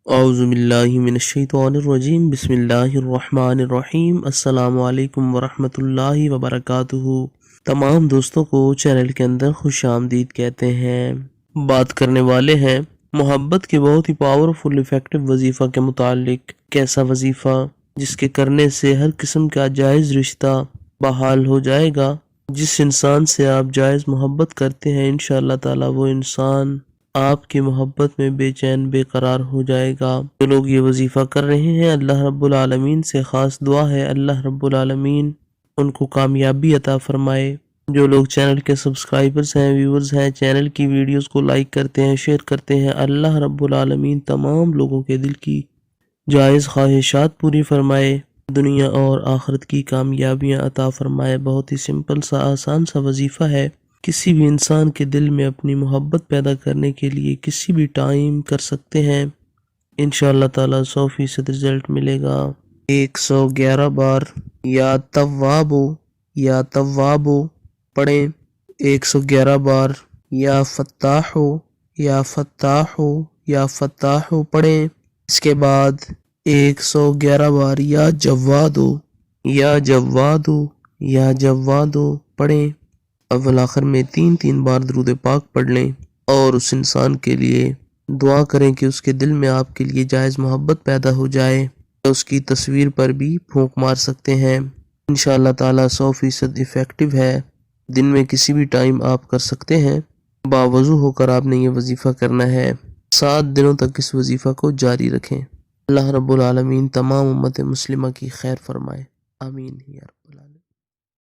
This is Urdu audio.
اعوذ باللہ من الشیطان الرجیم بسم اللہ الرحمن الرحیم السلام علیکم ورحمۃ اللہ وبرکاتہ۔ تمام دوستوں کو چینل کے اندر خوش آمدید کہتے ہیں۔ بات کرنے والے ہیں محبت کے بہت ہی پاورفل افیکٹو وظیفہ کے متعلق۔ کیسا وظیفہ جس کے کرنے سے ہر قسم کا جائز رشتہ بحال ہو جائے گا۔ جس انسان سے آپ جائز محبت کرتے ہیں انشاءاللہ تعالی وہ انسان آپ کی محبت میں بے چین بے قرار ہو جائے گا۔ جو لوگ یہ وظیفہ کر رہے ہیں اللہ رب العالمین سے خاص دعا ہے اللہ رب العالمین ان کو کامیابی عطا فرمائے۔ جو لوگ چینل کے سبسکرائبرز ہیں ویورز ہیں چینل کی ویڈیوز کو لائک کرتے ہیں شیئر کرتے ہیں اللہ رب العالمین تمام لوگوں کے دل کی جائز خواہشات پوری فرمائے، دنیا اور آخرت کی کامیابیاں عطا فرمائے۔ بہت ہی سمپل سا آسان سا وظیفہ ہے، کسی بھی انسان کے دل میں اپنی محبت پیدا کرنے کے لیے کسی بھی ٹائم کر سکتے ہیں، انشاءاللہ تعالی 100% رزلٹ ملے گا۔ 111 بار یا توابو پڑھیں، 111 بار یا فتاحو پڑھیں، اس کے بعد 111 بار یا جوادو پڑھیں۔ اول آخر میں 3 بار درود پاک پڑھ لیں اور اس انسان کے لیے دعا کریں کہ اس کے دل میں آپ کے لیے جائز محبت پیدا ہو جائے۔ اس کی تصویر پر بھی پھونک مار سکتے ہیں، انشاءاللہ تعالی 100% ایفیکٹو ہے۔ دن میں کسی بھی ٹائم آپ کر سکتے ہیں، باوضو ہو کر آپ نے یہ وظیفہ کرنا ہے۔ 7 دنوں تک اس وظیفہ کو جاری رکھیں۔ اللہ رب العالمین تمام امت مسلمہ کی خیر فرمائے، آمین یا رب۔